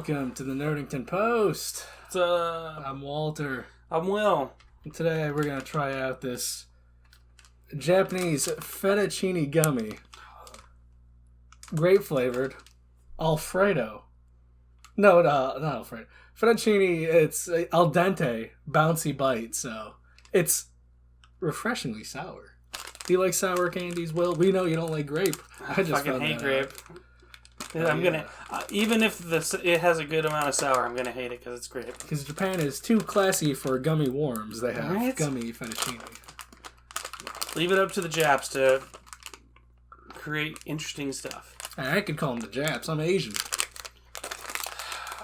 welcome to the Nerdington Post. What's up? I'm Walter. I'm Will. And today we're going to try out this Japanese fettuccine gummy. Grape flavored. Alfredo. No, not Alfredo. Fettuccine, it's al dente, bouncy bite, so it's refreshingly sour. Do you like sour candies, Will? We know you don't like grape. I just fucking hate grape. I'm gonna, even if it has a good amount of sour, I'm gonna hate it because it's grape. Because Japan is too classy for gummy worms. They have gummy fettuccine. Leave it up to the Japs to create interesting stuff. I could call them the Japs. I'm Asian.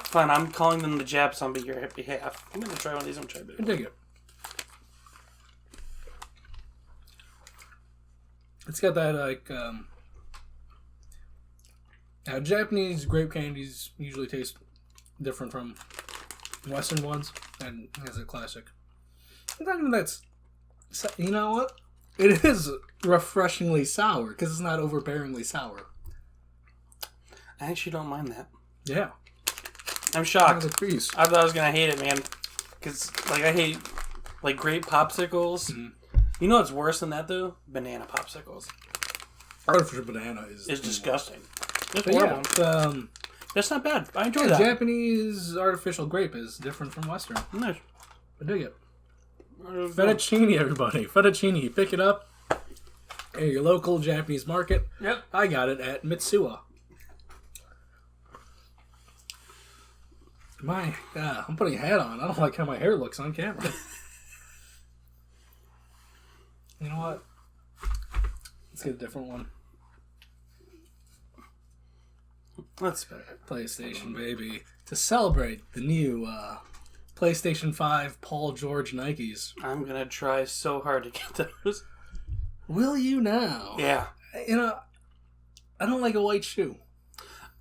Fine, I'm calling them the Japs on your behalf. I'm gonna try one of these. I'm gonna try I dig it. It's got that like. Now, Japanese grape candies usually taste different from Western ones, and it's a classic. Not even that's, you know what? It is refreshingly sour because it's not overbearingly sour. I actually don't mind that. Yeah, I'm shocked. I thought I was gonna hate it, man, because like I hate like grape popsicles. Mm-hmm. You know what's worse than that though? Banana popsicles. Artificial banana is disgusting. It's horrible. Yeah, that's not bad. I enjoy that. Japanese artificial grape is different from Western. Nice. I dig it. Fettuccine, everybody. Fettuccine. Pick it up at your local Japanese market. Yep. I got it at Mitsuwa. I'm putting a hat on. I don't like how my hair looks on camera. You know what? Let's get a different one. That's better. PlayStation, baby. To celebrate the new PlayStation 5 Paul George Nikes. I'm going to try so hard to get those. Will you now? Yeah. You know, I don't like a white shoe.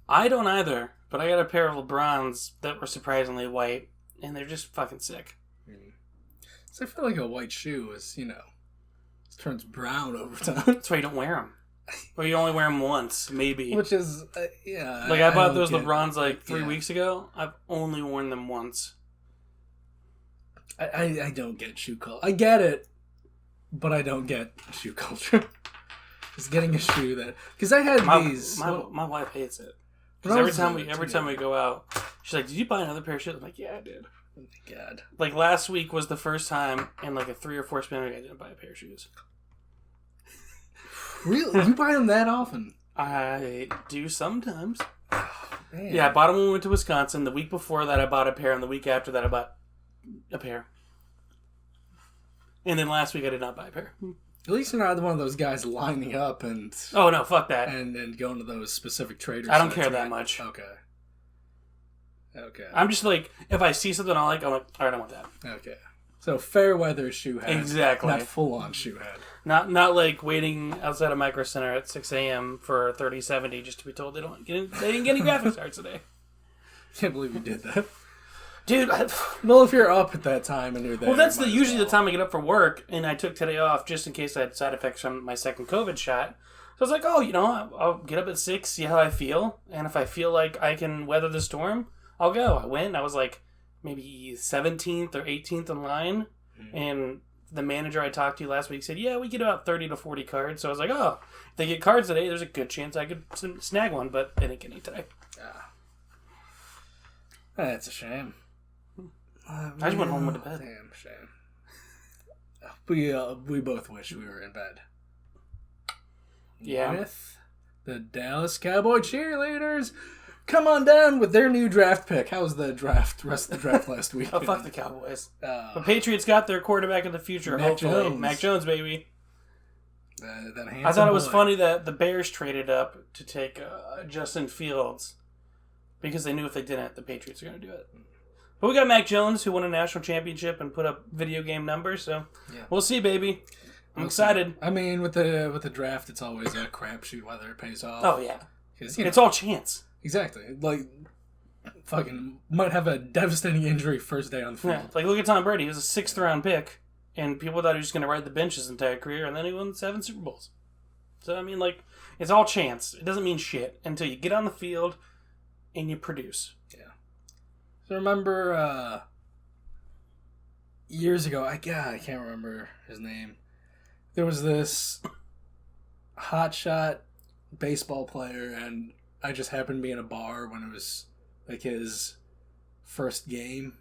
I don't either, but I got a pair of LeBrons that were surprisingly white, and they're just fucking sick. So I feel like a white shoe is, it turns brown over time. That's why you don't wear them. Or you only wear them once, maybe. Which is, yeah. Like, I bought those LeBrons like 3 weeks ago. I've only worn them once. I don't get shoe culture. I get it, but I don't get shoe culture. Just getting a shoe that... Because I had these... My wife hates it. Because every time we go out, she's like, did you buy another pair of shoes? I'm like, yeah, I did. Oh my God. Like, last week was the first time in like a 3 or 4 span week I didn't buy a pair of shoes. Really? You buy them that often? I do sometimes. Man. Yeah, I bought them when we went to Wisconsin. The week before that, I bought a pair, and the week after that, I bought a pair. And then last week, I did not buy a pair. At least you're not one of those guys lining up and... Oh, no, fuck that. And going to those specific traders. I don't care that much. Okay. I'm just like, if I see something I like, I'm like, all right, I want that. Okay. So, fair weather shoe head. Exactly. Not full-on shoe head. Not like waiting outside of Micro Center at 6 a.m. for 3070 just to be told they didn't get any graphics cards today. Can't believe you did that. Dude, well, if you're up at that time and you're there... Well, that's usually the time I get up for work, and I took today off just in case I had side effects from my second COVID shot. So I was like, I'll get up at 6, see how I feel, and if I feel like I can weather the storm, I'll go. I went, and I was like maybe 17th or 18th in line, and the manager I talked to last week said, yeah, we get about 30 to 40 cards. So I was like, if they get cards today, there's a good chance I could snag one, but they didn't get any today. That's a shame. I just went home with the bed. Damn shame. We both wish we were in bed. Yeah. With the Dallas Cowboy cheerleaders. Come on down with their new draft pick. How was the rest of the draft last week? Oh, fuck the Cowboys. The Patriots got their quarterback of the future, hopefully. Mac Jones, baby. I thought it was funny that the Bears traded up to take Justin Fields because they knew if they didn't, the Patriots were going to do it. But we got Mac Jones, who won a national championship and put up video game numbers, so we'll see, baby. I'm excited. I mean, with the draft, it's always a crapshoot whether it pays off. Oh, yeah. It's all chance. Exactly. Like, fucking might have a devastating injury first day on the field. Yeah. Like, look at Tom Brady. He was a 6th round pick, and people thought he was just going to ride the bench his entire career, and then he won 7 Super Bowls. So, I mean, like, it's all chance. It doesn't mean shit until you get on the field and you produce. Yeah. I remember years ago, I can't remember his name. There was this hotshot baseball player, and I just happened to be in a bar when it was like his first game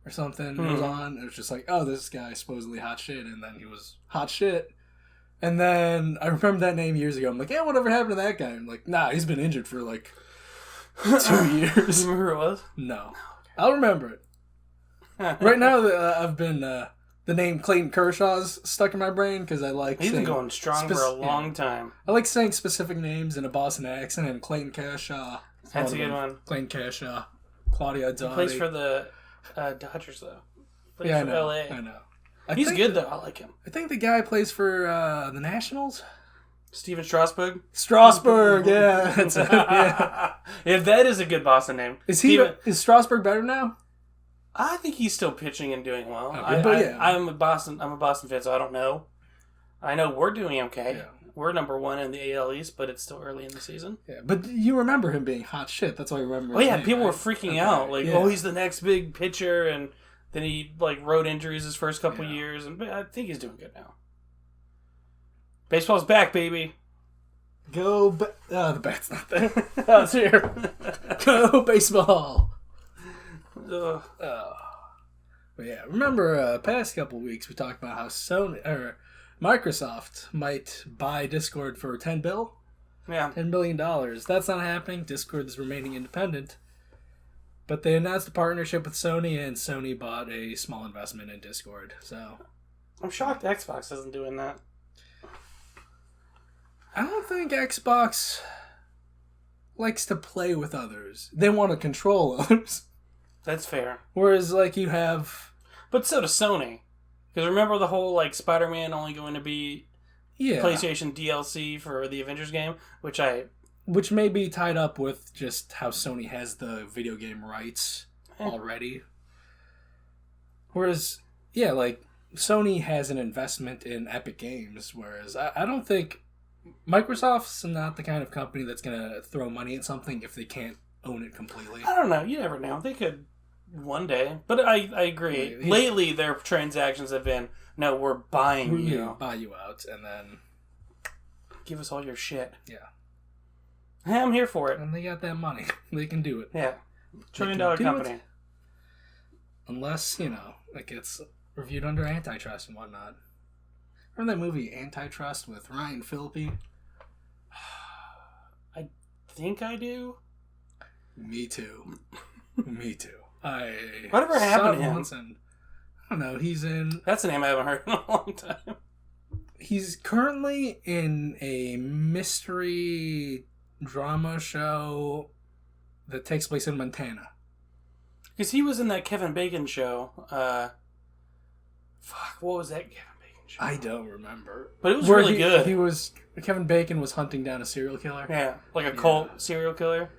or something was on. It was just like, oh, this guy supposedly hot shit, and then he was hot shit. And then I remember that name years ago. I'm like, yeah, whatever happened to that guy? I'm like, nah, he's been injured for like 2 years. You remember who it was? No. I'll remember it. Right now, I've been, the name Clayton Kershaw's stuck in my brain because I like He's been going strong for a long time. I like saying specific names in a Boston accent, and Clayton Kershaw. That's a good one. Clayton Kershaw. Claudia Dotti. He plays for the Dodgers, though. Plays yeah, for I LA. know. He's good, though. I like him. I think the guy plays for the Nationals. Steven Strasburg? Strasburg, yeah. That's it, yeah. Yeah, that is a good Boston name. Is Strasburg better now? I think he's still pitching and doing well. Okay, I'm a Boston fan, so I don't know. I know we're doing okay. Yeah. We're number 1 in the AL East, but it's still early in the season. Yeah, but you remember him being hot shit. That's why you remember. Oh yeah, people were freaking out, like, yeah. oh, he's the next big pitcher, and then he like rode injuries his first couple years, and I think he's doing good now. Baseball's back, baby. Go, the bat's not there. Oh, it's here. Go baseball. Ugh. But yeah, remember past couple weeks we talked about how Microsoft might buy Discord for $10 billion. That's not happening. Discord is remaining independent. But they announced a partnership with Sony, and Sony bought a small investment in Discord. So I'm shocked Xbox isn't doing that. I don't think Xbox likes to play with others. They want to control others. That's fair. Whereas, like, you have... But so does Sony. Because remember the whole, like, Spider-Man only going to be PlayStation DLC for the Avengers game? Which may be tied up with just how Sony has the video game rights already. Whereas, yeah, like, Sony has an investment in Epic Games, whereas I don't think... Microsoft's not the kind of company that's going to throw money at something if they can't own it completely. I don't know. You never know. They could one day. But I agree. Yeah. Lately, their transactions have been, no, we're buying you. Buy you out, and then... Give us all your shit. Yeah. Hey, I'm here for it. And they got that money. They can do it. Yeah. $1 trillion company. Unless, like it's reviewed under antitrust and whatnot. Remember that movie Antitrust with Ryan Phillippe? I think I do. Me too. Me too. Whatever happened to him? And, I don't know. He's in... That's a name I haven't heard in a long time. He's currently in a mystery drama show that takes place in Montana. Because he was in that Kevin Bacon show. What was that Kevin Bacon show? I don't remember. But it was really good. Kevin Bacon was hunting down a serial killer. Yeah, like a cult serial killer.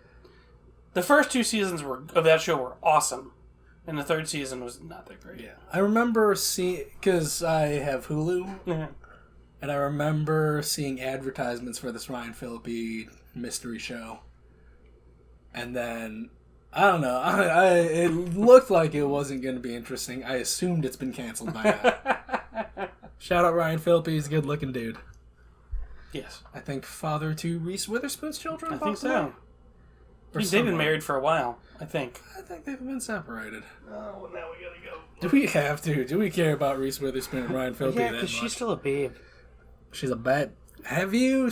The first 2 seasons of that show were awesome. And the 3rd season was not that great. Yeah. I remember seeing... Because I have Hulu. Mm-hmm. And I remember seeing advertisements for this Ryan Phillippe mystery show. And then... I don't know. It looked like it wasn't going to be interesting. I assumed it's been canceled by now. Shout out Ryan Phillippe. He's a good-looking dude. Yes. I think father to Reese Witherspoon's children. I think so. They've been married for a while, I think. I think they've been separated. Oh, well, now we gotta go. Do we have to? Do we care about Reese Witherspoon and Ryan Phillippe that much? Because she's still a babe. She's a bad... Have you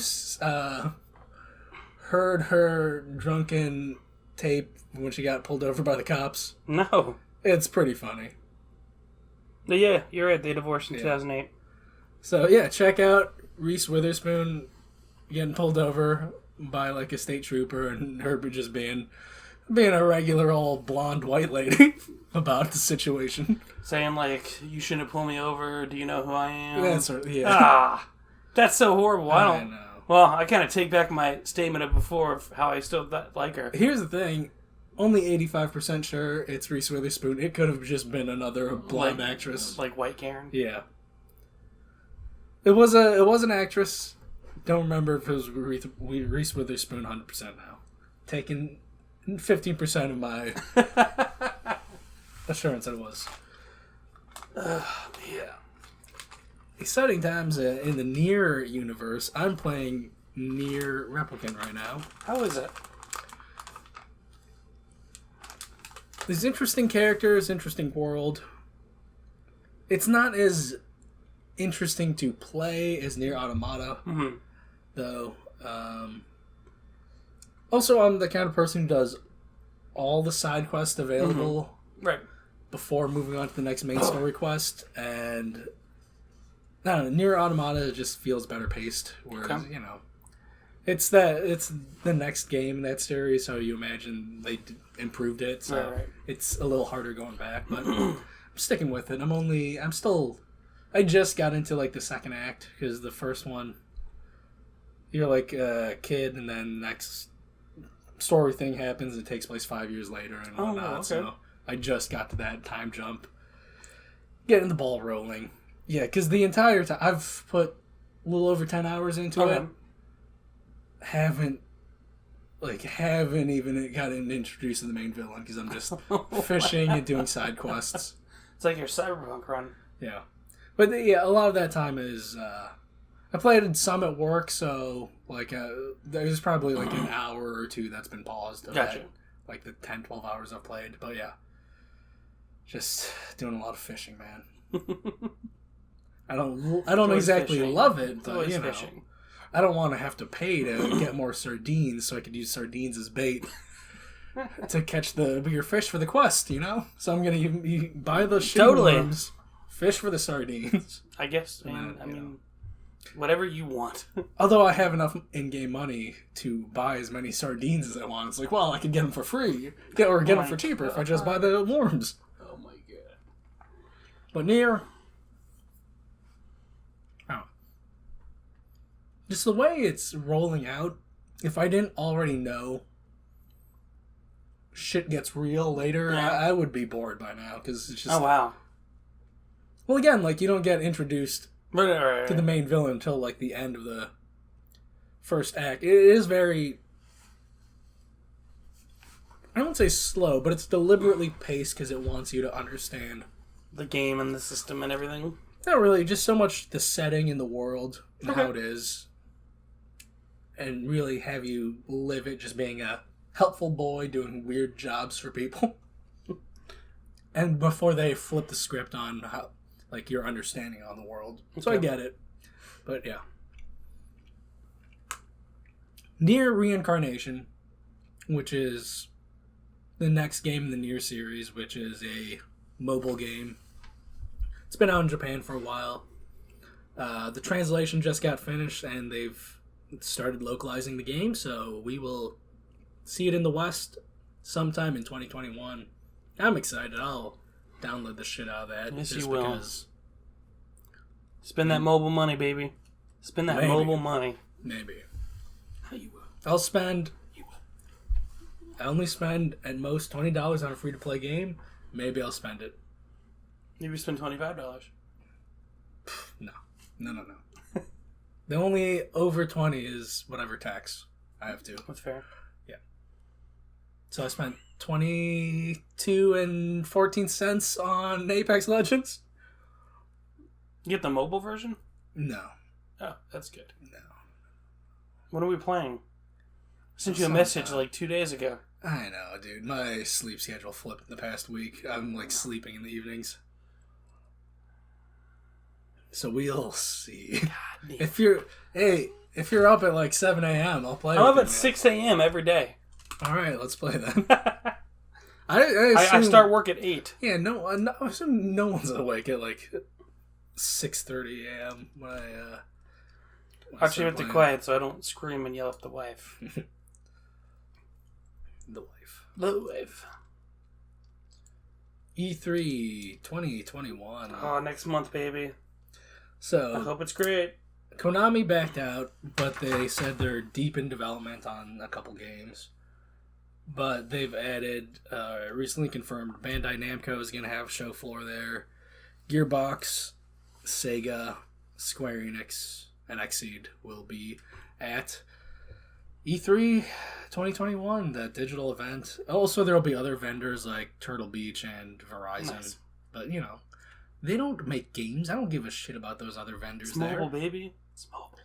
heard her drunken tape when she got pulled over by the cops? No. It's pretty funny. But yeah, you're right. They divorced in 2008. So, yeah, check out Reese Witherspoon getting pulled over by, like, a state trooper and her just being a regular old blonde white lady about the situation. Saying, like, you shouldn't pull me over. Do you know who I am? That's so horrible. I know. Well, I kind of take back my statement of before of how I still like her. Here's the thing. Only 85% sure it's Reese Witherspoon. It could have just been another blonde actress. Like White Karen? Yeah. It was an actress. Don't remember if it was Reese Witherspoon 100% now. Taking 15% of my assurance that it was. Yeah. Exciting times in the Nier universe. I'm playing Nier Replicant right now. How is it? There's interesting characters, interesting world. It's not as interesting to play as Nier Automata, though. Also, I'm the kind of person who does all the side quests available right before moving on to the next main story quest, and I don't know, Nier Automata just feels better paced, whereas, you know, it's the next game in that series, so you imagine they improved it, so it's a little harder going back, but I'm sticking with it. I just got into, like, the second act, because the first one, you're, like, a kid, and then the next story thing happens, it takes place 5 years later, and whatnot, so I just got to that time jump. Getting the ball rolling. Yeah, because the entire time, I've put a little over 10 hours into it. Haven't even gotten introduced to the main villain, because I'm just fishing and doing side quests. It's like your Cyberpunk run. Yeah. But yeah, a lot of that time is, I played some at work, so, like, there's probably, like, an hour or two that's been paused. Gotcha. Like, the 10, 12 hours I've played. But yeah. Just doing a lot of fishing, man. I don't exactly love it, but, you know. Fishing. I don't want to have to pay to get more sardines, so I could use sardines as bait to catch the bigger fish for the quest, you know? So I'm going to buy the shitty worms, fish for the sardines. I guess, man. I mean, whatever you want. Although I have enough in-game money to buy as many sardines as I want. It's like, well, I could get them for free. Or get them for cheaper if I just buy the worms. Oh my god. But Nier... just the way it's rolling out, if I didn't already know shit gets real later, I would be bored by now, because it's just... Oh, wow. Well, again, like, you don't get introduced to the main villain until, like, the end of the first act. It is very... I don't say slow, but it's deliberately paced because it wants you to understand the game and the system and everything. Not really, just so much the setting in the world and how it is. And really have you live it just being a helpful boy doing weird jobs for people. And before they flip the script on how, like, your understanding on the world. So I get it. But yeah. Nier Reincarnation, which is the next game in the Nier series, which is a mobile game. It's been out in Japan for a while. The translation just got finished, and they've started localizing the game, so we will see it in the West sometime in 2021. I'm excited. I'll download the shit out of that. Yes, you will. Because spend that mobile money, baby. Spend that mobile money. Maybe. You will. I'll spend... I only spend at most $20 on a free-to-play game. Maybe I'll spend it. Maybe spend $25. No. The only over 20 is whatever tax I have to. That's fair. Yeah. So I spent 22 and 14 cents on Apex Legends. You get the mobile version? No. Oh, that's good. No. What are we playing? I sent you a message like 2 days ago. I know, dude. My sleep schedule flipped the past week. I'm, like, sleeping in the evenings. So we'll see. If you're up at like 7 a.m., I'll play. I'm up at 6 a.m. every day. All right, let's play then. I start work at 8. Yeah, I assume no one's awake at like 6:30 a.m. when I I'll keep it quiet so I don't scream and yell at the wife. The wife. The wife. E3 2021. Oh, next month, baby. So I hope it's great. Konami backed out, but they said they're deep in development on a couple games. But they've added, recently confirmed, Bandai Namco is going to have show floor there. Gearbox, Sega, Square Enix, and Xseed will be at E3 2021, that digital event. Also, there'll be other vendors like Turtle Beach and Verizon. Nice. But, you know, they don't make games. I don't give a shit about those other vendors it's mobile, baby. It's mobile.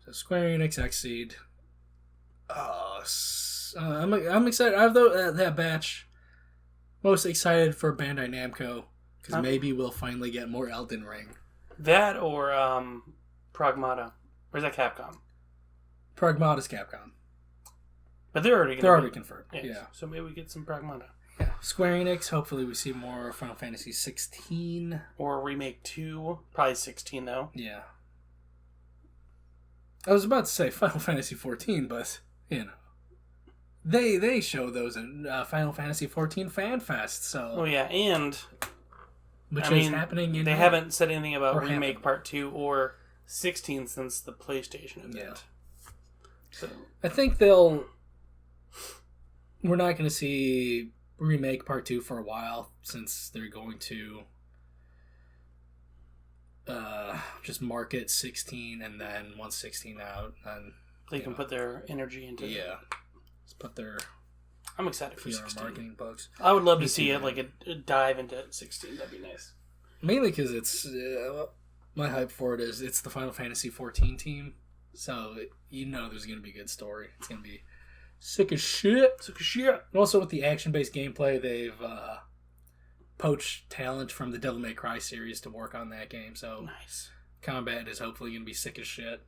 So Square Enix, Xseed. I'm excited. I have that batch. Most excited for Bandai Namco because maybe we'll finally get more Elden Ring. That or Pragmata. Or is that Capcom? Pragmata's Capcom. But they're already confirmed. Yes. Yeah. So maybe we get some Pragmata. Yeah. Square Enix, hopefully we see more Final Fantasy 16. Or Remake 2. Probably 16 though. Yeah. I was about to say Final Fantasy 14, but, you know. They show those in Final Fantasy 14 Fan Fest, so... Oh yeah, and... Which is happening in... They haven't said anything about Remake Part 2 or 16 since the PlayStation event. Yeah. So I think they'll... We're not going to see Remake Part 2 for a while, since they're going to just market 16, and then once 16 out, then... They can put their energy into it. Yeah. Put their I'm excited for 16. Marketing bugs. I would love to see it, like a dive into 16. That'd be nice. Mainly because it's my hype for it is it's the Final Fantasy 14 team, so you know there's gonna be a good story. It's gonna be sick as shit. Sick as shit. And also with the action-based gameplay, they've poached talent from the Devil May Cry series to work on that game. So nice. Combat is hopefully gonna be sick as shit.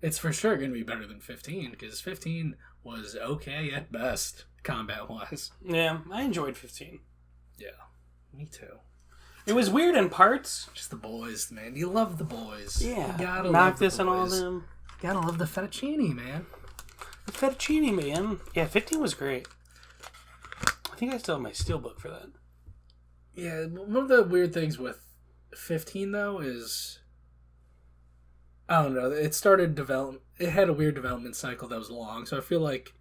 It's for sure gonna be better than 15 because 15 was okay at best, combat-wise. Yeah, I enjoyed 15. Yeah, me too. It was weird in parts. Just the boys, man. You love the boys. Yeah. You gotta knock this and all them. You gotta love the fettuccine, man. The fettuccine, man. Yeah, 15 was great. I think I still have my steelbook for that. Yeah, one of the weird things with 15, though, is... I don't know. It had a weird development cycle that was long, so I feel like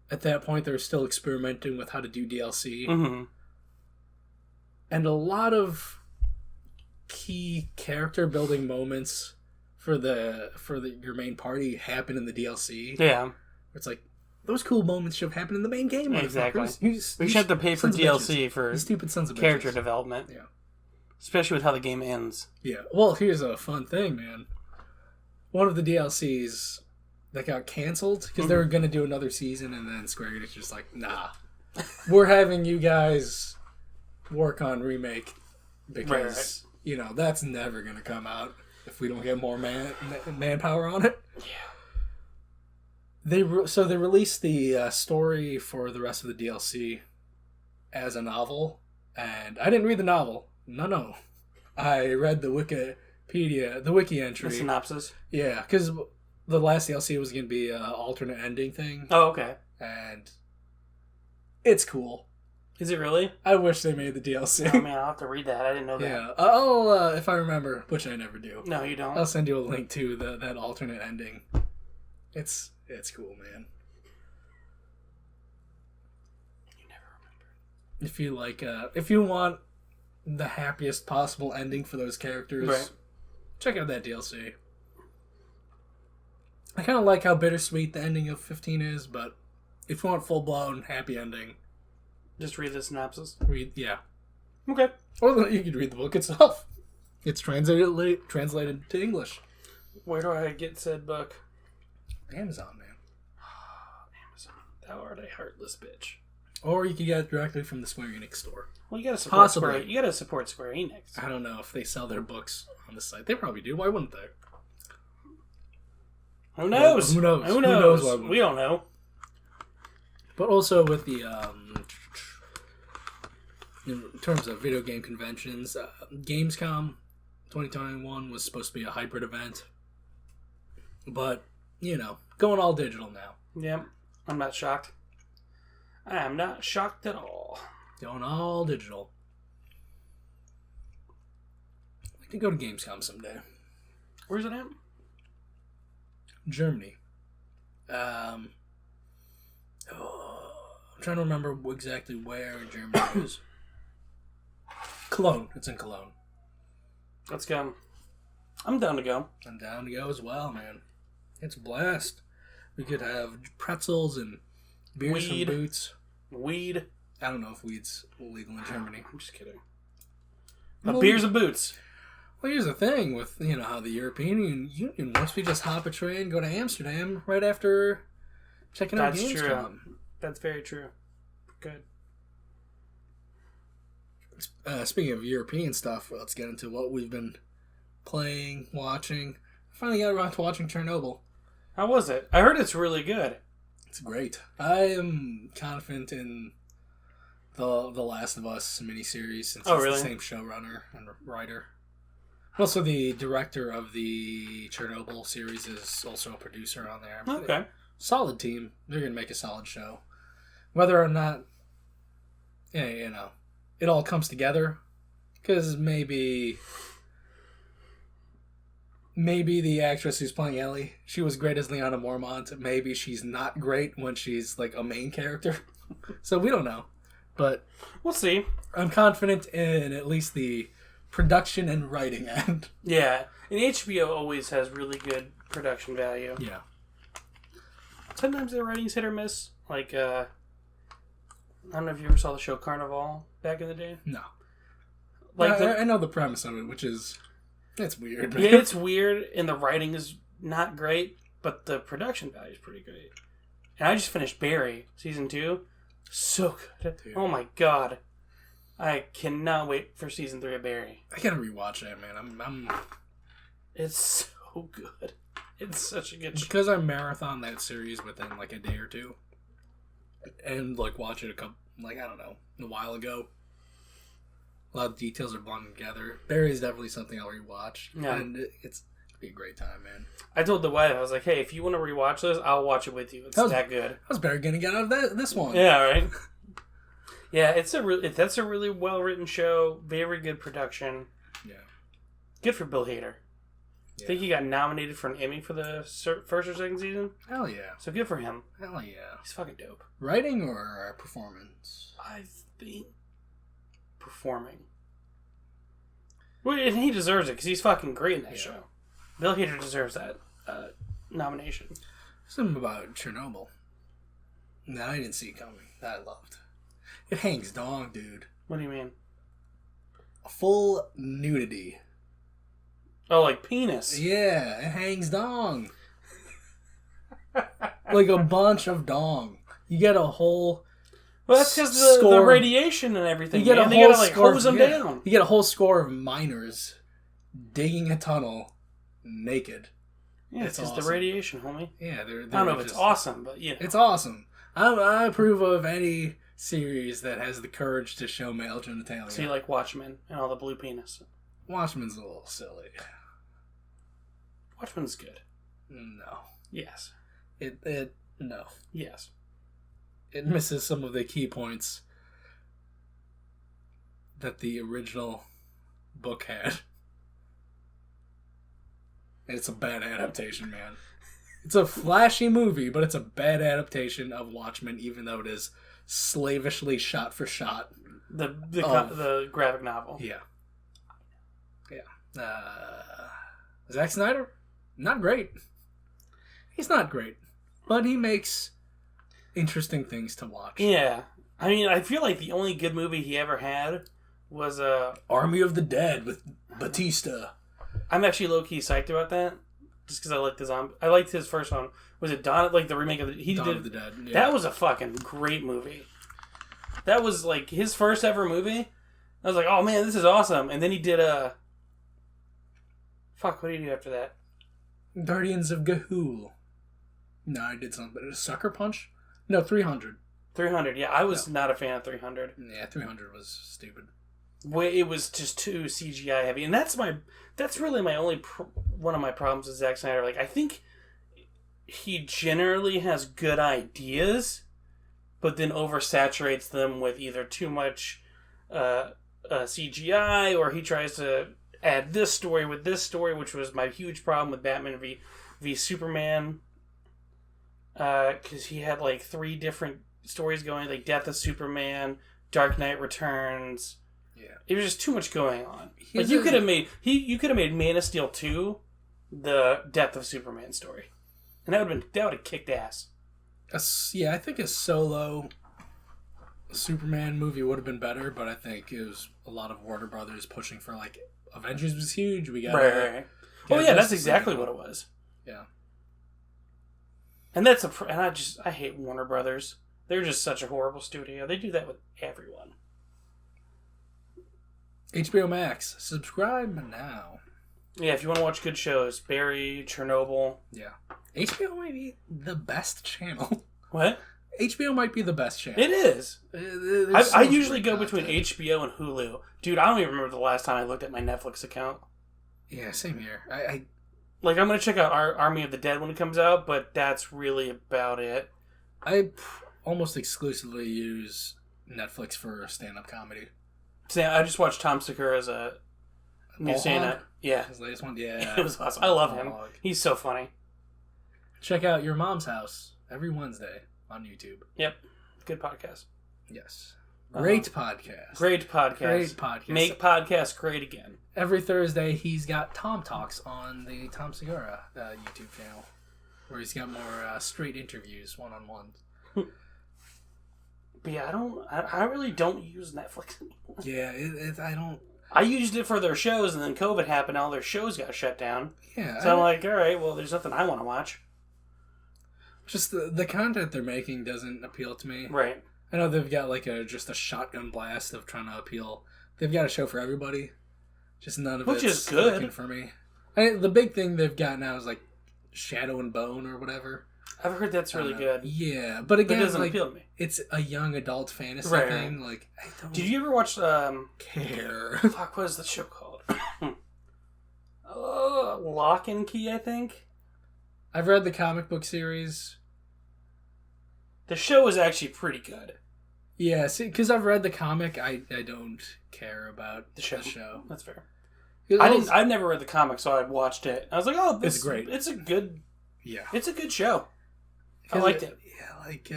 at that point they were still experimenting with how to do DLC. Mm-hmm. And a lot of key character building moments for your main party happen in the DLC. Yeah. It's like, those cool moments should have happened in the main game. Exactly. We should have to pay for DLC for stupid sons of character bitches. Development. Yeah. Especially with how the game ends. Yeah. Well, here's a fun thing, man. One of the DLCs that got canceled because they were going to do another season, and then Square Enix was just like, nah. We're having you guys work on Remake because, you know, that's never going to come out if we don't get more manpower on it. Yeah. They released the story for the rest of the DLC as a novel, and I didn't read the novel. No. I read the wiki entry. The synopsis? Yeah, because the last DLC was going to be an alternate ending thing. Oh, okay. And it's cool. Is it really? I wish they made the DLC. Oh, man, I'll have to read that. I didn't know that. Yeah, I'll, if I remember, which I never do. No, you don't. I'll send you a link to that alternate ending. It's cool, man. You never remember. If you want the happiest possible ending for those characters, right. Check out that DLC. I kind of like how bittersweet the ending of 15 is, but if you want full-blown happy ending... Just read the synopsis? Yeah. Okay. Or you could read the book itself. It's translated to English. Where do I get said book? Amazon, man. Amazon. Thou art a heartless bitch. Or you can get it directly from the Square Enix store. Well, you gotta support Square Enix. I don't know if they sell their books on the site. They probably do. Why wouldn't they? Who knows? Who knows? Who knows? Why wouldn't We don't know. But also with the in terms of video game conventions, Gamescom 2021 was supposed to be a hybrid event, but you know, going all digital now. Yeah, I'm not shocked. I am not shocked at all. Going all digital. I'd like to go to Gamescom someday. Where's it at? Germany. I'm trying to remember exactly where in Germany it is. Cologne. It's in Cologne. Let's go. I'm down to go. I'm down to go as well, man. It's a blast. We could have pretzels and beers from Boots. Weed. I don't know if weed's legal in Germany. I'm just kidding. But beers and Boots. Well, here's the thing with, how the European Union works. We just hop a train, go to Amsterdam right after checking out games. That's true. That's very true. Good. Speaking of European stuff, let's get into what we've been playing, watching. I finally got around to watching Chernobyl. How was it? I heard it's really good. It's great. I am confident in the Last of Us miniseries since it's the same showrunner and writer. Also, the director of the Chernobyl series is also a producer on there. Okay. Solid team. They're going to make a solid show. Whether or not, it all comes together. Because maybe the actress who's playing Ellie, she was great as Lyanna Mormont. Maybe she's not great when she's like a main character. So we don't know. But we'll see. I'm confident in at least the production and writing end. Yeah. And HBO always has really good production value. Yeah. Sometimes their writing's hit or miss. Like, I don't know if you ever saw the show Carnival back in the day. No. Like I know the premise of it, which is... It's weird. Yeah, it's weird, and the writing is not great, but the production value is pretty great. And I just finished Barry, Season 2. So good. Dude. Oh my god. I cannot wait for Season 3 of Barry. I gotta rewatch that, man. It's so good. It's such a good show. Because I marathon that series within like a day or two. And like watch it a while ago. A lot of details are blended together. Barry is definitely something I'll rewatch. Yeah. And it's be a great time, man. I told the wife, I was like, hey, if you want to rewatch this, I'll watch it with you. It's that good. How's Barry gonna get out of this one? Yeah, right? Yeah, that's a really well-written show. Very good production. Yeah. Good for Bill Hader. Yeah. I think he got nominated for an Emmy for the first or second season. Hell yeah. So good for him. Hell yeah. He's fucking dope. Writing or performance? I think performing. Well, and he deserves it because he's fucking great in that show. Bill Hader deserves that nomination. Something about Chernobyl that I didn't see coming that I loved. It hangs dong, dude. What do you mean? Full nudity. Oh, like penis? Yeah, it hangs dong. Like a bunch of dong. You get a whole... Well, that's because the radiation and everything. They gotta hose them down. You get a whole score of miners digging a tunnel naked. Yeah, it's just the radiation, homie. Yeah, they're I don't know if it's awesome, but yeah, it's awesome. I approve of any series that has the courage to show male genitalia. So you like Watchmen and all the blue penis? Watchmen's a little silly. Watchmen's good. No. Yes. No. Yes. It misses some of the key points that the original book had. And it's a bad adaptation, man. It's a flashy movie, but it's a bad adaptation of Watchmen, even though it is slavishly shot for shot. The graphic novel. Yeah. Yeah. Zack Snyder? Not great. He's not great. But he makes interesting things to watch. Yeah. I mean, I feel like the only good movie he ever had was Army of the Dead with Batista. I'm actually low-key psyched about that. Just because I like the zombie. I liked his first one. Was it Dawn? Like the remake of Dawn of the Dead. Yeah. That was a fucking great movie. That was like his first ever movie. I was like, oh man, this is awesome. And then he did fuck, what did he do after that? Guardians of Ga'Hoole. No, I did something. Sucker Punch? No, 300. 300, yeah. I was not a fan of 300. Yeah, 300 was stupid. It was just too CGI heavy. And that's really my only one of my problems with Zack Snyder. Like, I think he generally has good ideas, but then oversaturates them with either too much CGI, or he tries to add this story with this story, which was my huge problem with Batman v Superman. Because he had like 3 different stories going, like Death of Superman, Dark Knight Returns. Yeah, it was just too much going on. Like you could have made Man of Steel 2 the Death of Superman story. And that would have kicked ass. Yeah, I think a solo Superman movie would have been better, but I think it was a lot of Warner Brothers pushing for, like, Avengers was huge. We got Right. Oh yeah, that's exactly what it was. Yeah. And I hate Warner Brothers. They're just such a horrible studio. They do that with everyone. HBO Max. Subscribe now. Yeah, if you want to watch good shows, Barry, Chernobyl. Yeah. HBO might be the best channel. What? HBO might be the best channel. It is. I usually go between HBO and Hulu. Dude, I don't even remember the last time I looked at my Netflix account. Yeah, same here. I'm going to check out Army of the Dead when it comes out, but that's really about it. I almost exclusively use Netflix for stand-up comedy. So, I just watched Tom Segura's new stand-up. Yeah. His latest one? Yeah. It was awesome. I love him. He's so funny. Check out Your Mom's House every Wednesday on YouTube. Yep. Good podcast. Yes. Great podcast. Great podcast. Great podcast. Make podcasts great again. Every Thursday, he's got Tom Talks on the Tom Segura YouTube channel, where he's got more straight interviews, one-on-one. But yeah, I really don't use Netflix anymore. Yeah, I don't... I used it for their shows, and then COVID happened, all their shows got shut down. Yeah. So I'm like, all right, well, there's nothing I want to watch. Just the content they're making doesn't appeal to me. Right. I know they've got like just a shotgun blast of trying to appeal. They've got a show for everybody. Just none of Which it's is good working for me. The big thing they've got now is like Shadow and Bone or whatever. I've heard that's really good. Yeah, but again, it doesn't like, appeal to me. It's a young adult fantasy thing. Like, I don't. Did you ever watch? Care. Fuck, what is the show called? Lock and Key, I think. I've read the comic book series. The show is actually pretty good. Yeah, see, because I've read the comic, I don't care about the show. That's fair. I've never read the comic, so I watched it. I was like, oh, it's great. It's a good. Yeah. It's a good show. I liked it. Yeah, like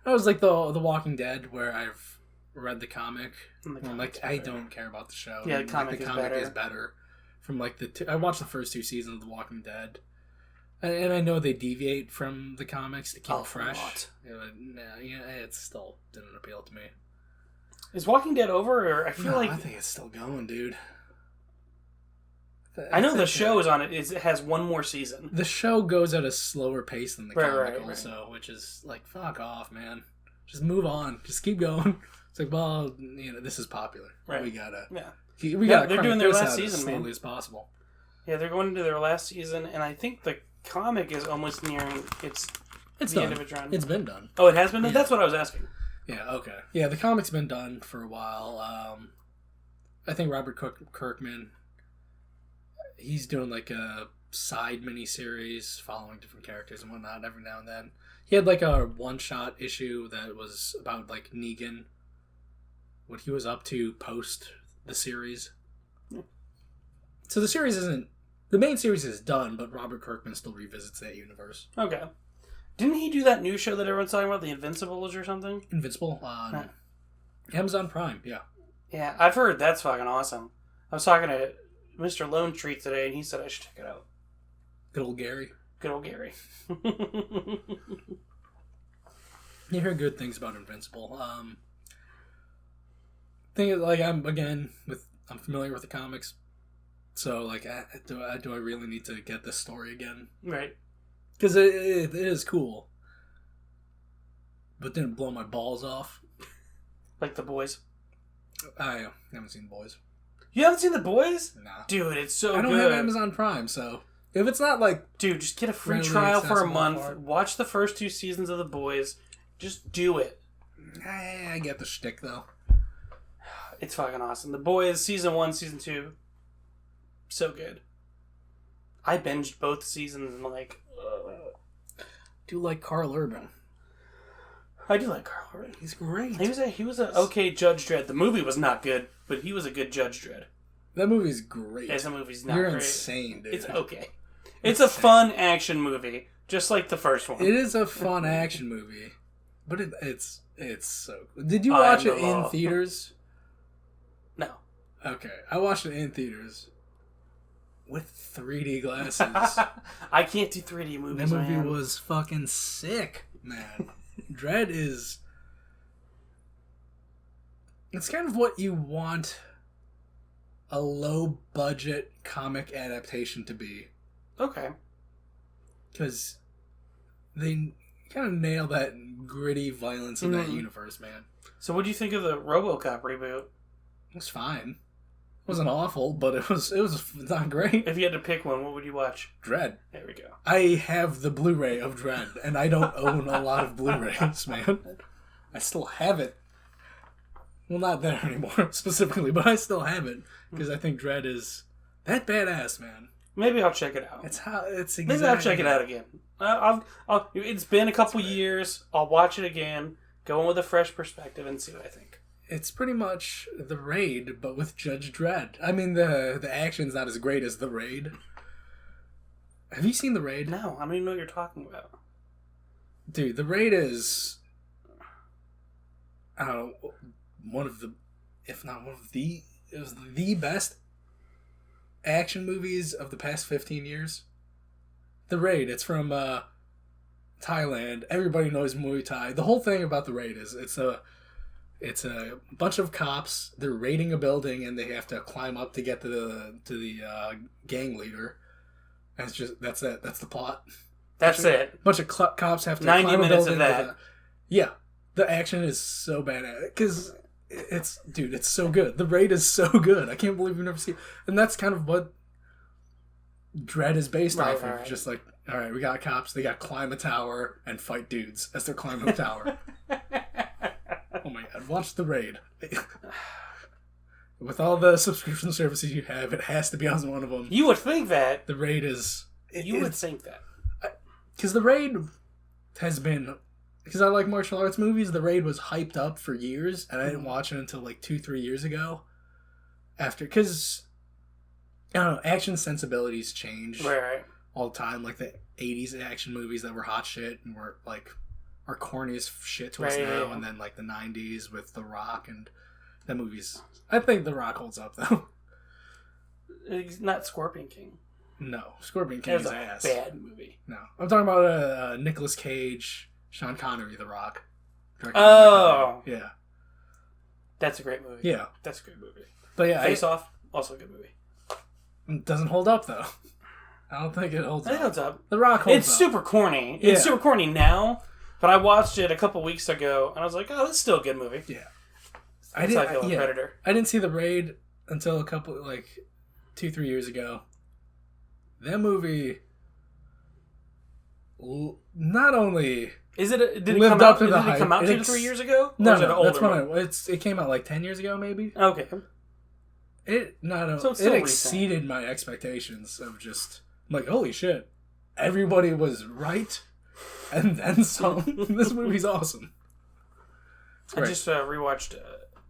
I was like the Walking Dead, where I've read the comic. I'm like, I don't care about the show. Yeah, the comic is better. From like I watched the first 2 seasons of The Walking Dead. And I know they deviate from the comics to keep it fresh. It still didn't appeal to me. Is Walking Dead over? Or I think it's still going, dude. I know the show is on it. It has one more season. The show goes at a slower pace than the comic, right. also, which is like, fuck off, man. Just move on. Just keep going. It's like, well, this is popular. Right. We gotta. Yeah. They're doing their last season, as man. slowly as possible. Yeah, they're going into their last season, and I think the comic is almost nearing the done. end of its run. It's been done. Oh, it has been done? Yeah. That's what I was asking. Yeah, okay. Yeah, the comic's been done for a while. I think Robert Kirkman, he's doing like a side mini-series following different characters and whatnot every now and then. He had like a one-shot issue that was about like Negan, what he was up to post the series. Yeah. So the series the main series is done, but Robert Kirkman still revisits that universe. Okay. Didn't he do that new show that everyone's talking about, The Invincibles or something? Invincible on Amazon Prime, yeah. Yeah, I've heard that's fucking awesome. I was talking to Mr. Lone Treat today, and he said I should check it out. Good old Gary. Good old Gary. You hear good things about Invincible. Thing is, like, I'm familiar with the comics, so like, do I really need to get this story again? Right. Because it is cool, but didn't blow my balls off. Like The Boys. I haven't seen The Boys. You haven't seen The Boys? Nah. Dude, it's so good. I don't have Amazon Prime, so if it's not like... Dude, just get a free trial for a month. Watch the first 2 seasons of The Boys. Just do it. I get the shtick, though. It's fucking awesome. The Boys, Season 1, Season 2. So good. I binged both seasons and like... Do you like Carl Urban? I do like Carl Urban. He's great. He was a okay Judge Dredd. The movie was not good, but he was a good Judge Dredd. That movie's great. As a movie's not You're great. Insane, dude. It's okay. It's a fun action movie, just like the first one. It is a fun action movie, but it's so cool. Did you watch it in theaters? No. Okay, I watched it in theaters. with 3D glasses. I can't do 3D movies, That movie man. was fucking sick, man. Dread is... It's kind of what you want a low-budget comic adaptation to be. Okay. Because they kind of nail that gritty violence in that universe, man. So what do you think of the RoboCop reboot? It was fine. It wasn't awful, but it was not great. If you had to pick one, what would you watch? Dread. There we go. I have the Blu-ray of Dread, and I don't own a lot of Blu-rays, man. I still have it. Well, not there anymore, specifically, but I still have it, because I think Dread is that badass, man. Maybe I'll check it out. Maybe I'll check it out again. It's been a couple years. I'll watch it again, go in with a fresh perspective, and see what I think. It's pretty much The Raid, but with Judge Dredd. I mean, the action's not as great as The Raid. Have you seen The Raid? No, I don't even know what you're talking about. Dude, The Raid is... I don't know, one of the... If not one of the... It was the best action movies of the past 15 years. The Raid, it's from Thailand. Everybody knows Muay Thai. The whole thing about The Raid is it's a bunch of cops. They're raiding a building and they have to climb up to get to the gang leader. That's it. That's the plot. That's it. Bunch of cops have to 90 climb minutes a building. of that. Yeah, the action is so bad at it because it's so good. The Raid is so good. I can't believe you've never seen it. And that's kind of what Dread is based off of. Right. Just like, all right, we got cops. They got to climb a tower and fight dudes as they're climbing a tower. Oh my god, watch The Raid. With all the subscription services you have, it has to be on one of them. You would think that. The Raid is... You would think that. Because The Raid has been... Because I like martial arts movies, The Raid was hyped up for years, and I didn't watch it until like 2-3 years ago. Because, I don't know, action sensibilities change Right. all the time. Like the 80s action movies that were hot shit and were like... are corny as shit to us now, and then like the 90s with The Rock, and that movie's... I think The Rock holds up though. It's not Scorpion King. No, Scorpion King is ass. Bad movie. No, I'm talking about Nicolas Cage, Sean Connery, The Rock. Oh, yeah, that's a great movie. Yeah, that's a great movie. But yeah, Face Off, also a good movie. It doesn't hold up though. I don't think it holds up. It holds up. The Rock holds up. It's super corny. Yeah. It's super corny now. But I watched it a couple weeks ago, and I was like, "Oh, that's still a good movie." Yeah, That's how I feel with Predator. I didn't see The Raid until 2-3 years ago. That movie, not only Did it come lived out? up to Did the it hype. come out 2 to 3 years ago? No, or is it an older that's when it came out like 10 years ago, maybe. Okay. It exceeded my expectations of just I'm like, holy shit, everybody was right. And then some. This movie's awesome. I just rewatched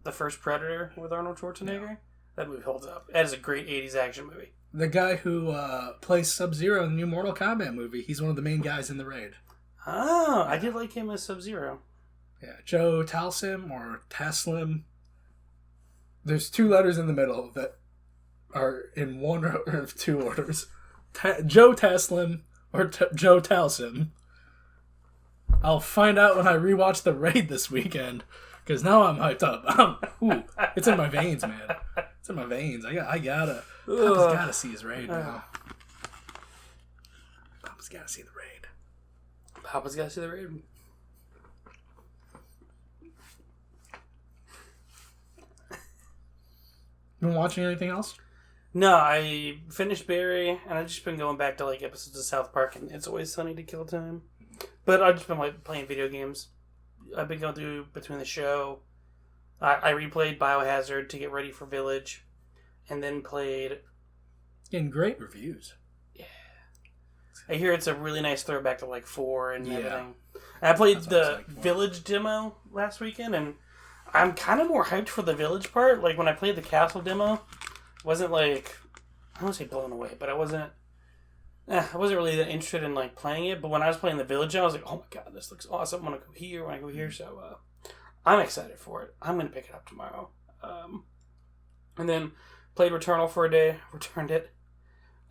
the first Predator with Arnold Schwarzenegger. Yeah. That movie holds up. That is a great 80s action movie. The guy who plays Sub-Zero in the new Mortal Kombat movie, he's one of the main guys in The Raid. Oh, I did like him as Sub-Zero. Yeah, Joe Taslim or Taslim. There's 2 letters in the middle that are in one or 2 orders. Joe Taslim or Joe Talsim. I'll find out when I rewatch The Raid this weekend, because now I'm hyped up. It's in my veins, man. It's in my veins. I gotta. Papa's gotta see his Raid now. Papa's gotta see The Raid. Papa's gotta see The Raid. Been watching anything else? No, I finished Barry, and I've just been going back to like episodes of South Park, and It's Always Sunny to Kill Time. But I've just been playing video games. I've been going through between the show. I replayed Biohazard to get ready for Village, and then played. Getting great reviews. Yeah, I hear it's a really nice throwback to like 4 and everything. And I played the Village demo last weekend, and I'm kind of more hyped for the Village part. Like when I played the Castle demo, wasn't like I don't want to say blown away, but I wasn't really that interested in like playing it. But when I was playing the Village, I was like, oh my god, this looks awesome. I want to go here. I want to go here. So I'm excited for it. I'm going to pick it up tomorrow. And then played Returnal for a day. Returned it.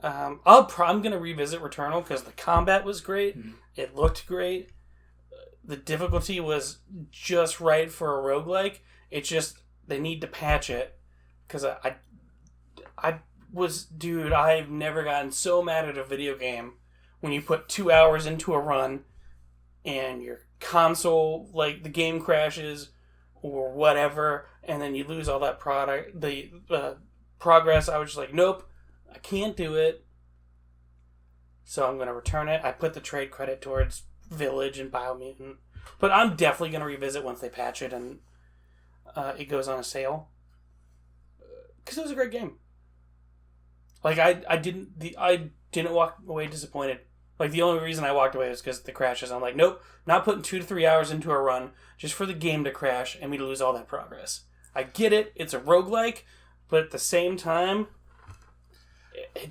I'm gonna revisit Returnal because the combat was great. Mm-hmm. It looked great. The difficulty was just right for a roguelike. It's just they need to patch it because I've never gotten so mad at a video game when you put 2 hours into a run and your console, like, the game crashes or whatever, and then you lose all that progress. I was just like, nope, I can't do it. So I'm going to return it. I put the trade credit towards Village and Biomutant. But I'm definitely going to revisit once they patch it and it goes on a sale. Because it was a great game. Like, I didn't walk away disappointed. Like, the only reason I walked away was because the crashes. I'm like, nope, not putting 2 to 3 hours into a run just for the game to crash and me to lose all that progress. I get it. It's a roguelike. But at the same time,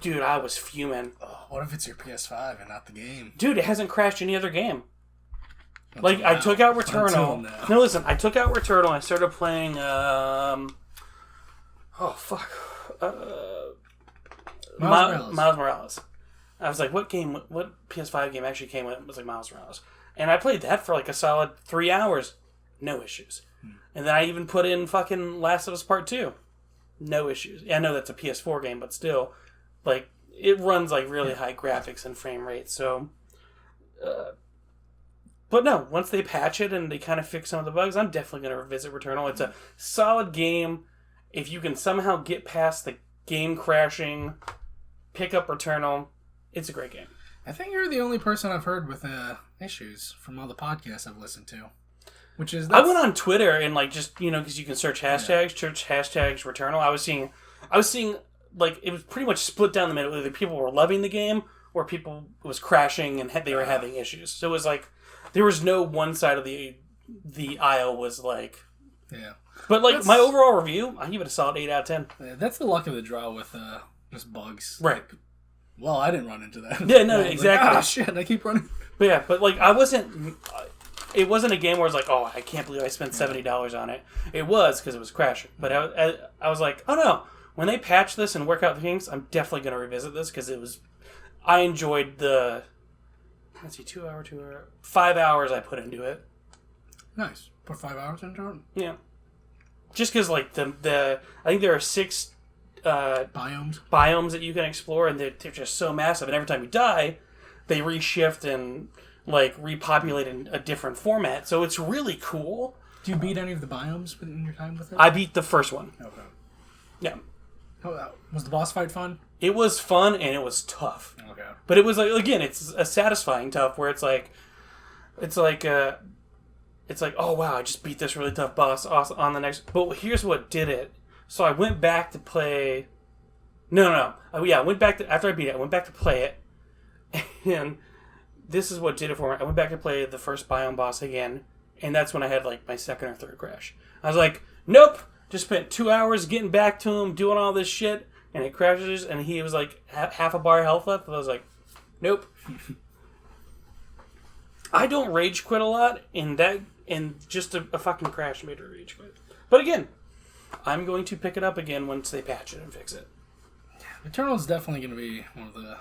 dude, I was fuming. Oh, what if it's your PS5 and not the game? Dude, it hasn't crashed any other game. Like, I took out Returnal. No, listen, I took out Returnal. I started playing, Miles Morales. I was like, what PS5 game actually came with it? It was like Miles Morales. And I played that for like a solid 3 hours. No issues. And then I even put in fucking Last of Us Part 2. No issues. Yeah, I know that's a PS4 game, but still, like, it runs like really high graphics and frame rate, so... But no, once they patch it and they kind of fix some of the bugs, I'm definitely going to revisit Returnal. It's a solid game. If you can somehow get past the game crashing, pick up Returnal, it's a great game. I think you're the only person I've heard with issues from all the podcasts I've listened to. I went on Twitter and, like, just, because you can search hashtags, Returnal. I was seeing, like, it was pretty much split down the middle. Either people were loving the game or people was crashing and they were having issues. So it was like, there was no one side of the aisle was like... Yeah. But, like, my overall review, I give it a solid 8 out of 10. Yeah, that's the luck of the draw with just bugs. Right. Well, I didn't run into that. Yeah, no, exactly. Like, shit, I keep running. But yeah, but, like, it wasn't a game where I was like, oh, I can't believe I spent $70 on it. It was, because it was crashing. But I was like, oh no, when they patch this and work out the things, I'm definitely going to revisit this, because I enjoyed the... Let's see, 2 hour, 5 hours I put into it. Nice. Put 5 hours into it? Yeah. Just because, like, I think there are 6 biomes that you can explore, and they're just so massive. And every time you die, they reshift and, like, repopulate in a different format. So it's really cool. Do you beat any of the biomes in your time with it? I beat the first one. Okay. Yeah. Was the boss fight fun? It was fun, and it was tough. Okay. But it was, like, again, it's a satisfying tough, where it's like, oh wow, I just beat this really tough boss on the next... But here's what did it. So I went back to play... No. I went back to... After I beat it, I went back to play it. And this is what did it for me. I went back to play the first biome boss again. And that's when I had, like, my second or third crash. I was like, nope! Just spent 2 hours getting back to him, doing all this shit. And it crashes, and he was, like, half a bar health left. And I was like, nope. I don't rage quit a lot, and just a fucking crash made her rage quit. But again, I'm going to pick it up again once they patch it and fix it. Returnal is definitely going to be one of the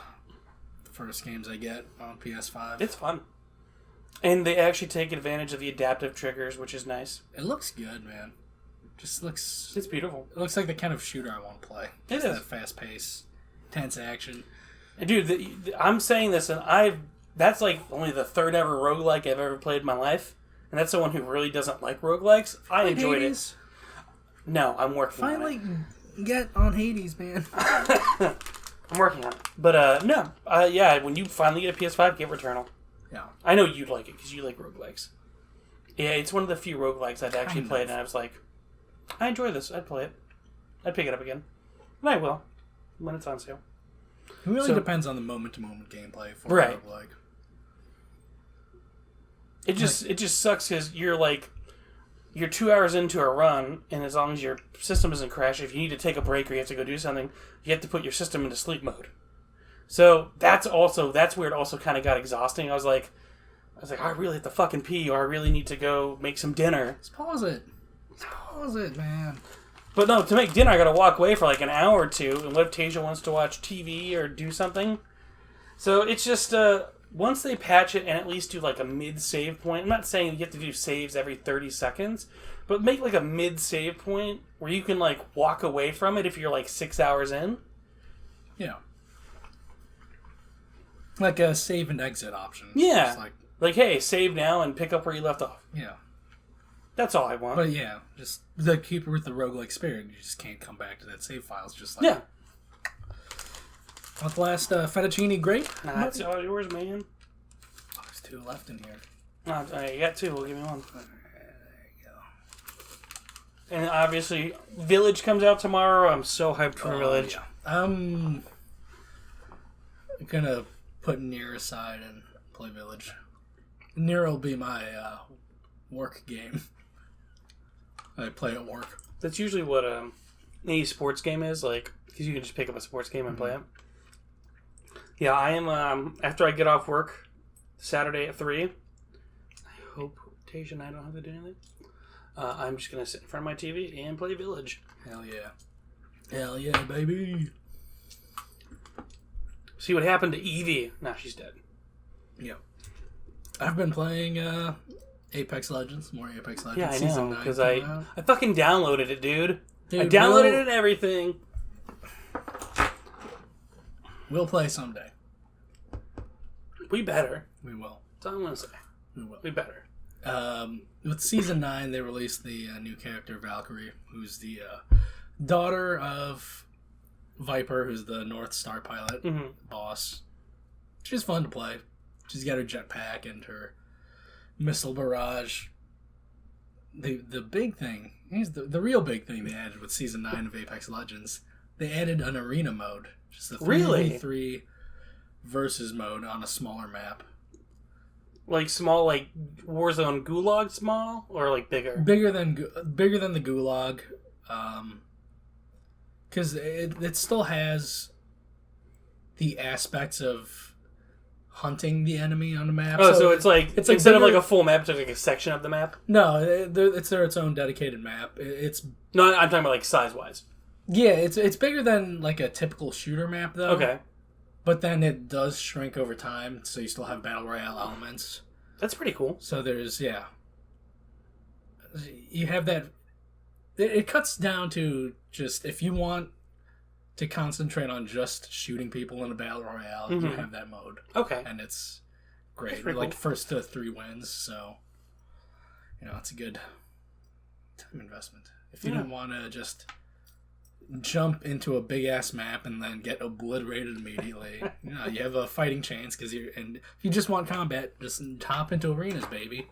first games I get on PS5. It's fun. And they actually take advantage of the adaptive triggers, which is nice. It looks good, man. Just looks... It's beautiful. It looks like the kind of shooter I want to play. It is. That fast pace, intense action. And dude, I'm saying this, and that's like only the third ever roguelike I've ever played in my life. And that's someone who really doesn't like roguelikes. I enjoyed it. No, I'm working on it. Finally get on Hades, man. I'm working on it. But, no. Yeah, when you finally get a PS5, get Returnal. Yeah. I know you'd like it, because you like roguelikes. Yeah, it's one of the few roguelikes I've actually played, and I was like, I enjoy this. I'd play it. I'd pick it up again. And I will, when it's on sale. It really depends on the moment-to-moment gameplay for right. a roguelike. It just sucks because you're 2 hours into a run, and as long as your system doesn't crash, if you need to take a break or you have to go do something, you have to put your system into sleep mode. So that's where it also kind of got exhausting. I was like, I really have to fucking pee, or I really need to go make some dinner. Just pause it, man. But no, to make dinner, I gotta walk away for like an hour or two. And what if Tasia wants to watch TV or do something? So it's just, once they patch it and at least do like a mid-save point, I'm not saying you have to do saves every 30 seconds, but make like a mid-save point where you can like walk away from it if you're like 6 hours in. Yeah. Like a save and exit option. Yeah. Just like, hey, save now and pick up where you left off. Yeah. That's all I want. But yeah, just the keeper with the roguelike spirit. You just can't come back to that save file. It's just like... Yeah. Want the last fettuccine grape? Nah, that's all yours, man. Oh, there's 2 left in here. You got 2. We'll give you 1. There you go. And obviously, Village comes out tomorrow. I'm so hyped for Village. Yeah. I'm gonna put Nier aside and play Village. Nier will be my work game. I play at work. That's usually what any sports game is, like, because you can just pick up a sports game and play it. Yeah, I am, after I get off work, Saturday at 3, I hope Tasia and I don't have to do anything. I'm just going to sit in front of my TV and play Village. Hell yeah. Hell yeah, baby. See what happened to Evie. Now she's dead. Yep. I've been playing Apex Legends, more Apex Legends. Yeah, I know, because I fucking downloaded it, dude. I Dude, downloaded it and everything. We'll play someday. We better. We will. That's all I'm going to say. We will. We better. With Season 9, they released the new character, Valkyrie, who's the daughter of Viper, who's the North Star pilot boss. She's fun to play. She's got her jetpack and her missile barrage. The big thing, here's the real big thing they added with Season 9 of Apex Legends. They added an arena mode. Just a 3v3 versus mode on a smaller map. Like small, like Warzone Gulag small, or like bigger? Bigger than the Gulag, because it still has the aspects of hunting the enemy on the map. Oh, so it's like instead bigger, of like a full map, it's like a section of the map. No, it's its own dedicated map. It's no, I'm talking about like size wise. Yeah, it's bigger than like a typical shooter map though. Okay. But then it does shrink over time, so you still have battle royale elements. That's pretty cool. So there's you have that. It cuts down to just if you want to concentrate on just shooting people in a battle royale, you have that mode. Okay. And it's great. Like cool. First to 3 wins, so it's a good time investment. If you don't want to just jump into a big ass map and then get obliterated immediately, you have a fighting chance and if you just want combat, just hop into arenas, baby.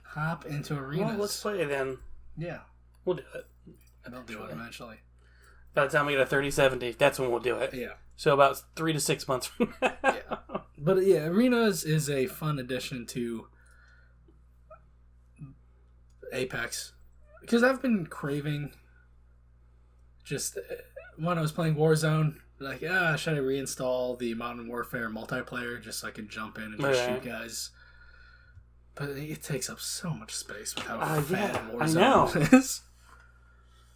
Hop into arenas. Well, let's play it then. Yeah. We'll do it. And I'll do it eventually. By the time we get a 3070, that's when we'll do it. Yeah. So about 3 to 6 months from now. Yeah. But yeah, Arenas is a fun addition to Apex. Because I've been craving just when I was playing Warzone, like, should I reinstall the Modern Warfare multiplayer just so I can jump in and just shoot guys? But it takes up so much space with how fat Warzone is.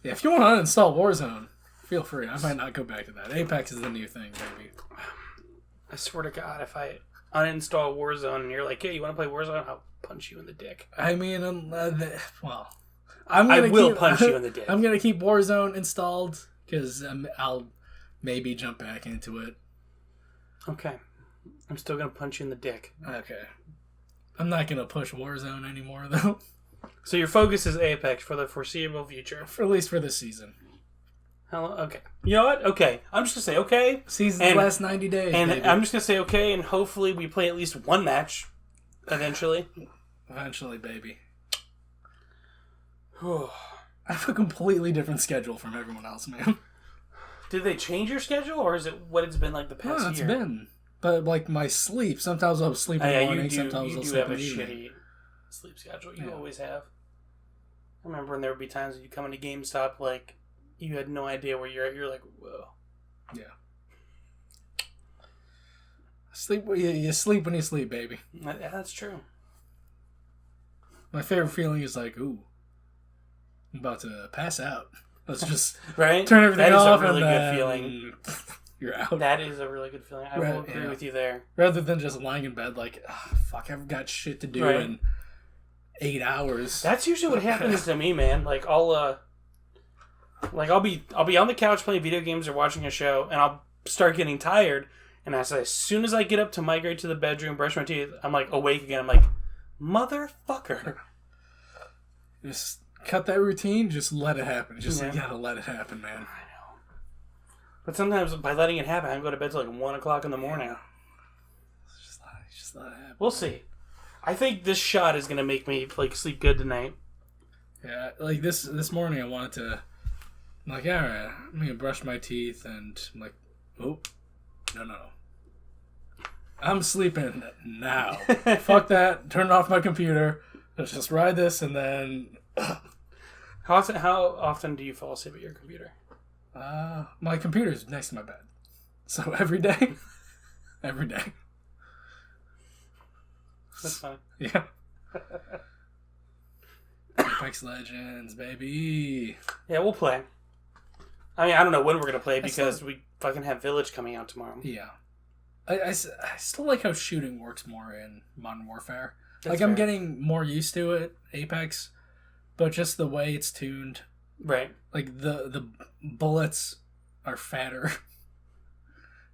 Yeah, if you want to uninstall Warzone, feel free. I might not go back to that. Apex is the new thing, baby. I swear to God, if I uninstall Warzone and you're like, hey, you want to play Warzone? I'll punch you in the dick. I mean, I will punch you in the dick. I'm going to keep Warzone installed because I'll maybe jump back into it. Okay. I'm still going to punch you in the dick. Okay. I'm not going to push Warzone anymore, though. So your focus is Apex for the foreseeable future? At least for this season. Okay. You know what? Okay. I'm just going to say okay. Season's last 90 days, And baby. I'm just going to say okay, and hopefully we play at least one match eventually. Eventually, baby. I have a completely different schedule from everyone else, man. Did they change your schedule, or is it what it's been like the past year? It's been. But, like, my sleep, sometimes I'll sleep in the morning, sometimes I'll sleep in the evening. You do have a shitty sleep schedule. You always have. I remember when there would be times when you come into GameStop, like, you had no idea where you're at. You're like, whoa. Yeah. You sleep when you sleep, baby. Yeah, that's true. My favorite feeling is like, ooh, I'm about to pass out. Let's just right? turn everything that is off. a really and good then feeling. You're out. That is a really good feeling. I will agree with you there. Rather than just lying in bed like, fuck, I've got shit to do in 8 hours. That's usually what happens to me, man. Like I'll be on the couch playing video games or watching a show, and I'll start getting tired. And as soon as I get up to migrate to the bedroom, brush my teeth, I'm like awake again. I'm like, motherfucker. Just cut that routine. Just let it happen. You gotta let it happen, man. I know. But sometimes by letting it happen, I go to bed till like 1 o'clock in the morning. Yeah. Just let it happen. We'll see. I think this shot is gonna make me like sleep good tonight. Yeah, like this morning I wanted to. I'm like, alright, I'm gonna brush my teeth, and I'm like, oh, no. I'm sleeping now. Fuck that. Turn off my computer. Let's just ride this, and then. How often do you fall asleep at your computer? My computer's next to my bed, so every day. Every day. That's fine. Yeah. Apex Legends, baby. Yeah, we'll play. I mean, I don't know when we're going to play because we fucking have Village coming out tomorrow. Yeah. I still like how shooting works more in Modern Warfare. That's I'm fair. getting more used to it, Apex, but just the way it's tuned. Right. Like, the bullets are fatter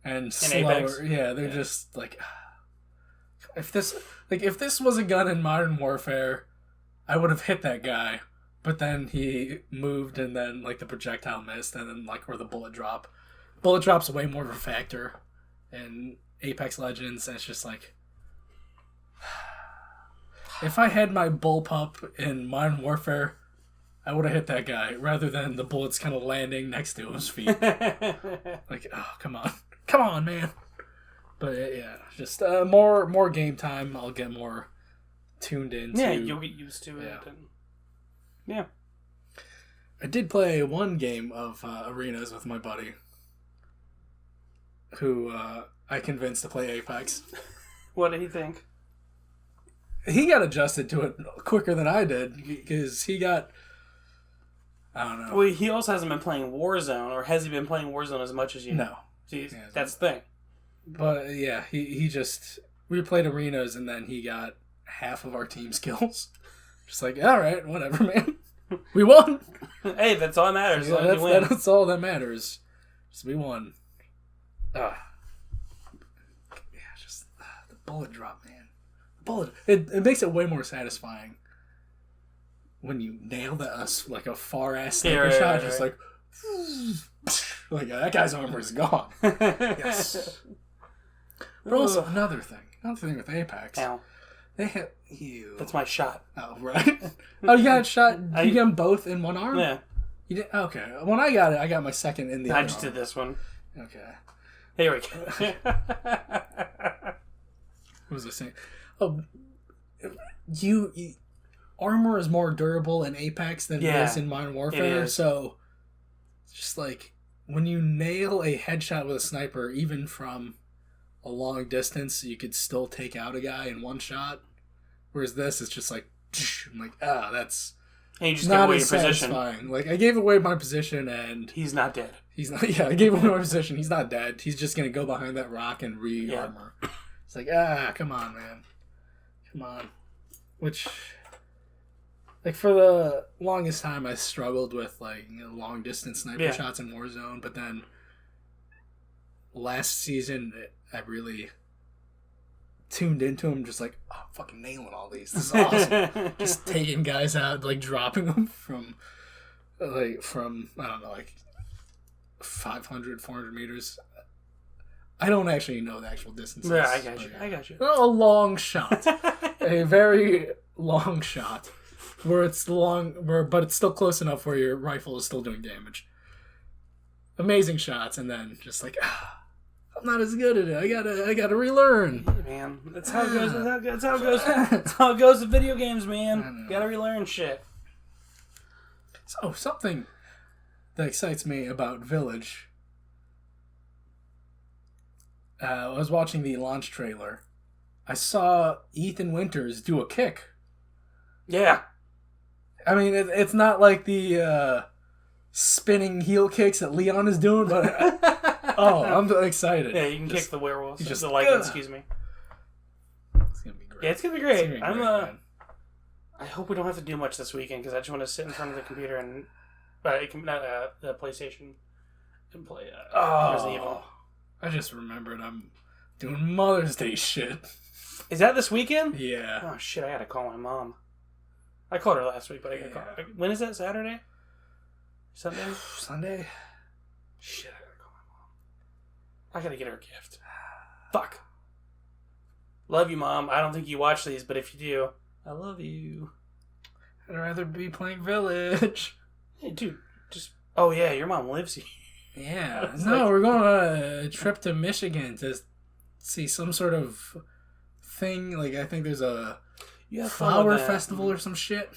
and slower. Apex? Yeah, they're just like... If this was a gun in Modern Warfare, I would have hit that guy. But then he moved, and then like the projectile missed, and then like where the bullet drop. Bullet drop's way more of a factor in Apex Legends, and it's just like, if I had my bullpup in Modern Warfare, I would have hit that guy rather than the bullets kind of landing next to his feet. Like, oh, come on, man. But yeah, just more game time. I'll get more tuned into. Yeah, you'll get used to it. Yeah. I did play one game of arenas with my buddy, who I convinced to play Apex. What did he think? He got adjusted to it quicker than I did, because he got... I don't know. Well, he also hasn't been playing Warzone, or has he been playing Warzone as much as you? No. See, that's the thing. But yeah, he just... We played arenas, and then he got half of our team's kills. Just like, alright, whatever, man. We won! Hey, that's all that matters. Yeah, that's all that matters. Just we won. Yeah, just the bullet drop, man. It makes it way more satisfying when you nail like a far ass sniper shot, just like that guy's armor is gone. Yes. But also another thing with Apex. Ow. They have you. That's my shot. Oh, right. Oh, you got shot. You get them both in one arm. Yeah. You did. Okay. When I got it, I got my second in the. I other just arm. did this one. Okay. Here we go. What was I saying? Oh, you armor is more durable in Apex than it is in Modern Warfare. So, just like when you nail a headshot with a sniper, even from a long distance, you could still take out a guy in one shot. Whereas this is just like, I'm like, that's and you just not give away as your position. satisfying. Like, I gave away my position, and he's not dead. He's not. Yeah, I gave away my position. He's not dead. He's just gonna go behind that rock and re-armor. It's like, come on, man. Come on. Which, like, for the longest time, I struggled with, like, long distance sniper shots in Warzone, but then last season, I really tuned into them, just like, oh, I'm fucking nailing all these. This is awesome. Just taking guys out, like, dropping them from, I don't know, like, 500, 400 meters. I don't actually know the actual distances. Yeah, I got you. A long shot. A very long shot. Where it's but it's still close enough where your rifle is still doing damage. Amazing shots, and then just like, I'm not as good at it. I gotta relearn. Yeah, man, that's how it goes. That's how it goes. That's how it goes with video games, man. You gotta relearn shit. So something that excites me about Village. I was watching the launch trailer. I saw Ethan Winters do a kick. Yeah. I mean, it's not like the spinning heel kicks that Leon is doing, but I'm excited. Yeah, you can kick the werewolves. Just the Lycan, excuse me. It's gonna be great. Yeah, it's gonna be great. I hope we don't have to do much this weekend because I just want to sit in front of the computer and the PlayStation and play Resident Evil. I just remembered I'm doing Mother's Day shit. Is that this weekend? Yeah. Oh shit! I gotta call my mom. I called her last week, but I gotta call her. When is that? Saturday? Sunday? Sunday? Shit! I gotta call my mom. I gotta get her a gift. Fuck. Love you, Mom. I don't think you watch these, but if you do, I love you. I'd rather be playing Village. Hey, dude, just... Oh, yeah, your mom lives here. Yeah. No, we're going on a trip to Michigan to see some sort of thing. Like, I think there's a flower festival or some shit.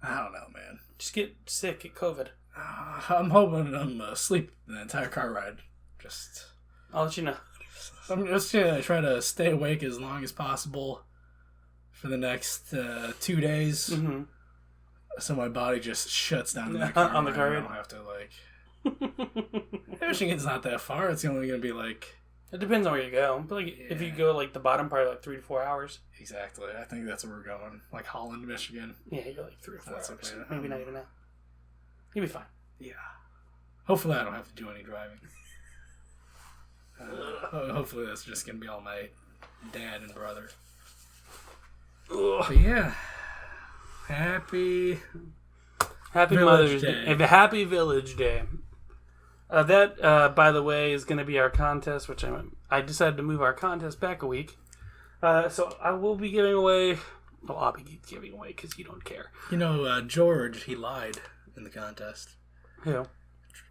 I don't know, man. Just get sick, get COVID. I'm hoping I'm asleep the entire car ride. I'll let you know. I'm just going to try to stay awake as long as possible for the next 2 days. Mm-hmm. So my body just shuts down on the car ride. I don't have to, Michigan's not that far. It's only going to be, It depends on where you go. But, if you go, the bottom part, 3 to 4 hours. Exactly. I think that's where we're going. Holland, Michigan. Yeah, you go, 3 or 4 hours. Maybe not even that. You'll be fine. Yeah. Hopefully I don't have to do any driving. Hopefully that's just going to be all my dad and brother. But yeah. Happy Mother's Day. And happy Village Day. That, by the way, is going to be our contest, which I decided to move our contest back a week. So I will be giving away... Well, I'll be giving away because you don't care. George, he lied in the contest. Who?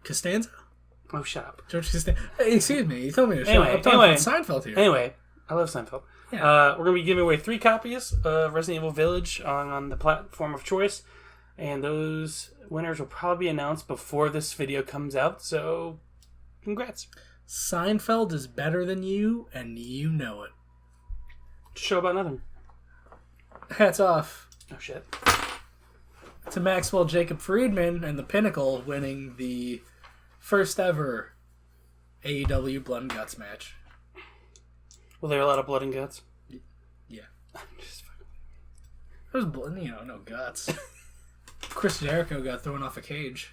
Costanza? Oh, shut up. George Costanza. Hey, excuse me. You told me to shut up. I'm talking about Seinfeld here. Anyway, I love Seinfeld. Yeah. We're going to be giving away 3 copies of Resident Evil Village on the platform of choice. And those winners will probably be announced before this video comes out. So, congrats. Seinfeld is better than you, and you know it. Show about nothing. Hats off. Oh, shit. To Maxwell Jacob Friedman and the Pinnacle winning the first ever AEW Blood and Guts match. Were there a lot of blood and guts? Yeah. There was blood, no guts. Chris Jericho got thrown off a cage.